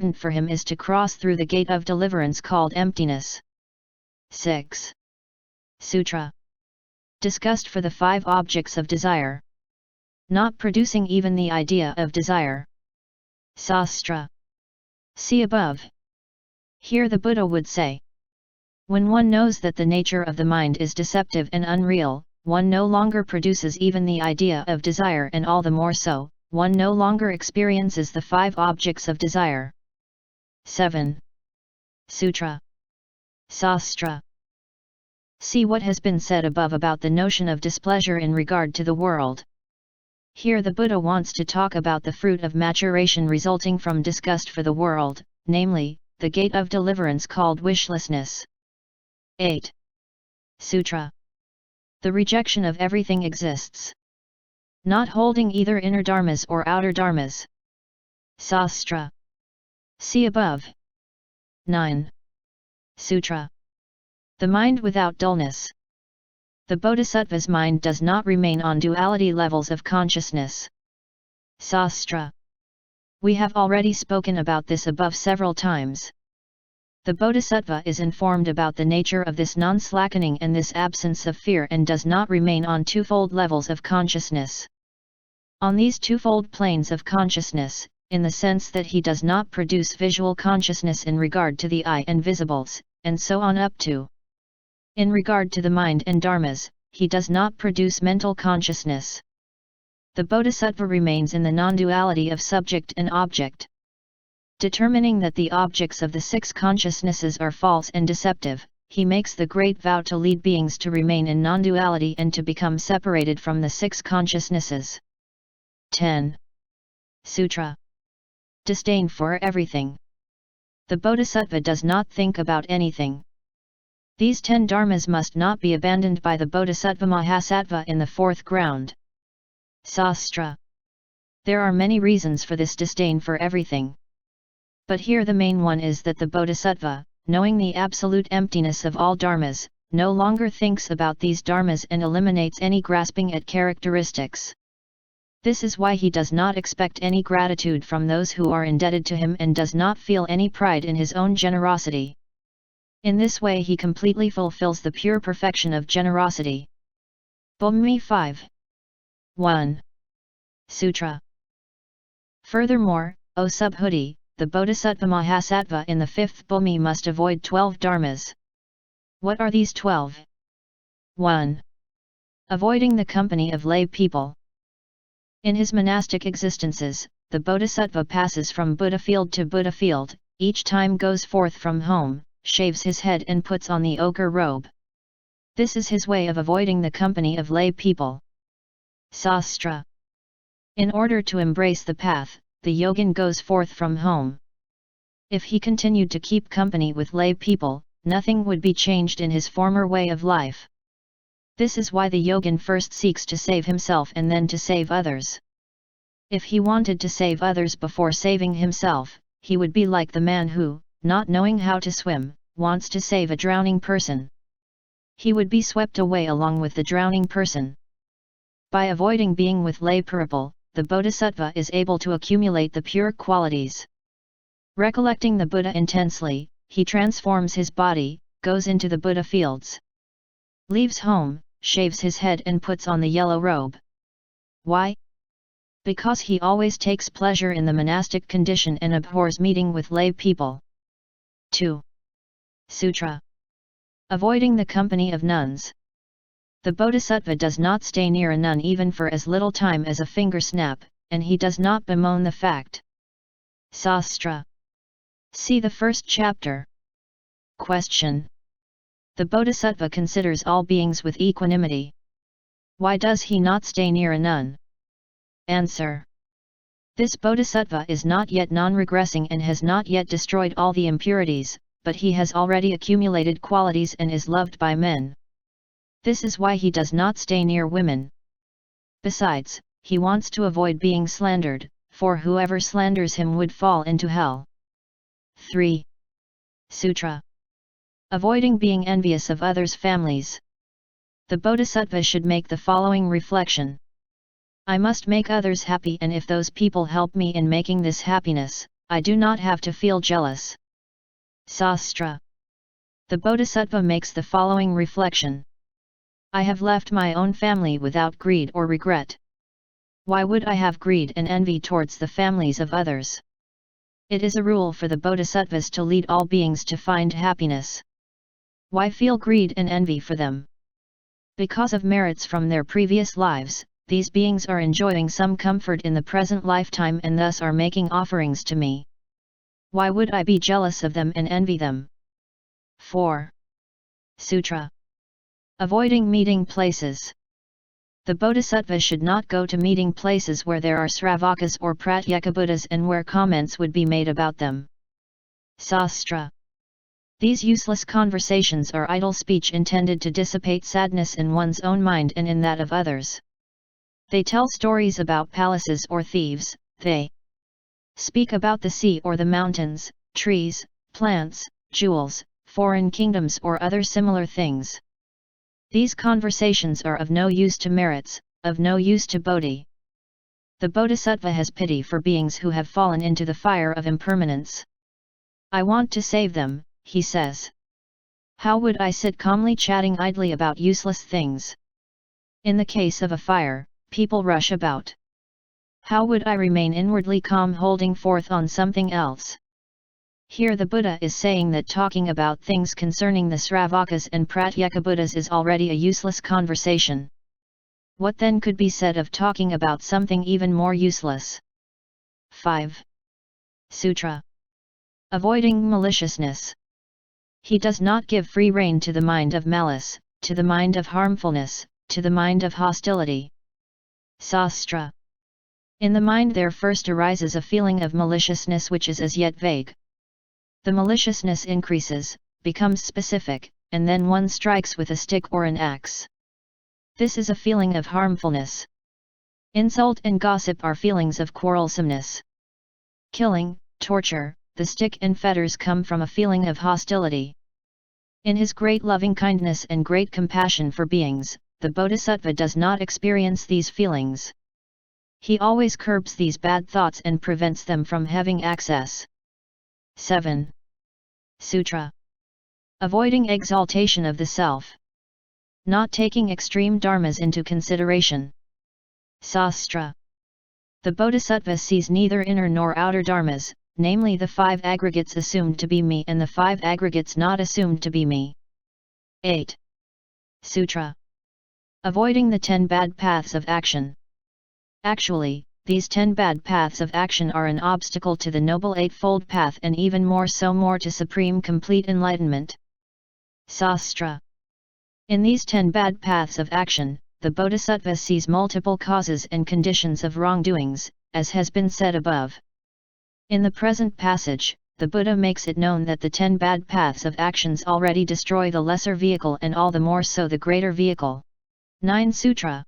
for him is to cross through the gate of deliverance called emptiness. 6. Sutra. Disgust for the 5 objects of desire. Not producing even the idea of desire. Sastra. See above. Here the Buddha would say, when one knows that the nature of the mind is deceptive and unreal, one no longer produces even the idea of desire, and all the more so, one no longer experiences the 5 objects of desire. 7. Sutra. Sastra. See what has been said above about the notion of displeasure in regard to the world. Here the Buddha wants to talk about the fruit of maturation resulting from disgust for the world, namely, the gate of deliverance called wishlessness. 8. Sutra. The rejection of everything exists. Not holding either inner dharmas or outer dharmas. Sastra. See above. 9. Sutra. The mind without dullness. The bodhisattva's mind does not remain on duality levels of consciousness. Sastra. We have already spoken about this above several times. The bodhisattva is informed about the nature of this non-slackening and this absence of fear and does not remain on twofold levels of consciousness. On these twofold planes of consciousness, in the sense that he does not produce visual consciousness in regard to the eye and visibles, and so on up to. In regard to the mind and dharmas, he does not produce mental consciousness. The bodhisattva remains in the non-duality of subject and object. Determining that the objects of the 6 consciousnesses are false and deceptive, he makes the great vow to lead beings to remain in non-duality and to become separated from the 6 consciousnesses. 10. Sutra. Disdain for everything. The bodhisattva does not think about anything. These 10 dharmas must not be abandoned by the bodhisattva Mahasattva in the 4th ground. Sastra. There are many reasons for this disdain for everything. But here the main one is that the bodhisattva, knowing the absolute emptiness of all dharmas, no longer thinks about these dharmas and eliminates any grasping at characteristics. This is why he does not expect any gratitude from those who are indebted to him and does not feel any pride in his own generosity. In this way he completely fulfills the pure perfection of generosity. Bhumi 5. 1. Sutra. Furthermore, O Subhuti, the Bodhisattva Mahasattva in the 5th Bhumi must avoid 12 dharmas. What are these 12? 1. Avoiding the company of lay people. In his monastic existences, the Bodhisattva passes from Buddha field to Buddha field, each time goes forth from home, shaves his head and puts on the ochre robe. This is his way of avoiding the company of lay people. Sastra. In order to embrace the path, the yogin goes forth from home. If he continued to keep company with lay people, nothing would be changed in his former way of life. This is why the yogin first seeks to save himself and then to save others. If he wanted to save others before saving himself, he would be like the man who, not knowing how to swim, wants to save a drowning person. He would be swept away along with the drowning person. By avoiding being with lay people, the bodhisattva is able to accumulate the pure qualities. Recollecting the Buddha intensely, he transforms his body, goes into the Buddha fields. Leaves home, shaves his head and puts on the yellow robe. Why? Because he always takes pleasure in the monastic condition and abhors meeting with lay people. 2. Sutra. Avoiding the company of nuns. The bodhisattva does not stay near a nun even for as little time as a finger snap, and he does not bemoan the fact. Sastra. See the 1st chapter. Question. The bodhisattva considers all beings with equanimity. Why does he not stay near a nun? Answer. This bodhisattva is not yet non-regressing and has not yet destroyed all the impurities, but he has already accumulated qualities and is loved by men. This is why he does not stay near women. Besides, he wants to avoid being slandered, for whoever slanders him would fall into hell. 3. Sutra. Avoiding being envious of others' families. The bodhisattva should make the following reflection. I must make others happy, and if those people help me in making this happiness, I do not have to feel jealous. Sastra. The Bodhisattva makes the following reflection. I have left my own family without greed or regret. Why would I have greed and envy towards the families of others? It is a rule for the Bodhisattvas to lead all beings to find happiness. Why feel greed and envy for them? Because of merits from their previous lives, these beings are enjoying some comfort in the present lifetime and thus are making offerings to me. Why would I be jealous of them and envy them? 4. Sutra. Avoiding meeting places. The Bodhisattva should not go to meeting places where there are Sravakas or Pratyekabuddhas and where comments would be made about them. Sastra. These useless conversations are idle speech intended to dissipate sadness in one's own mind and in that of others. They tell stories about palaces or thieves, they speak about the sea or the mountains, trees, plants, jewels, foreign kingdoms or other similar things. These conversations are of no use to merits, of no use to bodhi. The Bodhisattva has pity for beings who have fallen into the fire of impermanence. I want to save them, he says. How would I sit calmly chatting idly about useless things? In the case of a fire, people rush about. How would I remain inwardly calm holding forth on something else? Here the Buddha is saying that talking about things concerning the Sravakas and Pratyekabuddhas is already a useless conversation. What then could be said of talking about something even more useless? 5. Sutra. Avoiding maliciousness. He does not give free rein to the mind of malice, to the mind of harmfulness, to the mind of hostility. Sastra. In the mind there first arises a feeling of maliciousness which is as yet vague. The maliciousness increases, becomes specific, and then one strikes with a stick or an axe. This is a feeling of harmfulness. Insult and gossip are feelings of quarrelsomeness. Killing, torture, the stick and fetters come from a feeling of hostility. In his great loving-kindness and great compassion for beings, the Bodhisattva does not experience these feelings. He always curbs these bad thoughts and prevents them from having access. 7. Sutra. Avoiding exaltation of the self. Not taking extreme dharmas into consideration. Sastra. The Bodhisattva sees neither inner nor outer dharmas, namely the 5 aggregates assumed to be me and the 5 aggregates not assumed to be me. 8. Sutra. Avoiding the 10 bad paths of action. Actually, these 10 bad paths of action are an obstacle to the Noble Eightfold Path and even more to supreme complete enlightenment. Sastra. In these 10 bad paths of action, the Bodhisattva sees multiple causes and conditions of wrongdoings, as has been said above. In the present passage, the Buddha makes it known that the 10 bad paths of actions already destroy the lesser vehicle and all the more so the greater vehicle. 9 Sutra.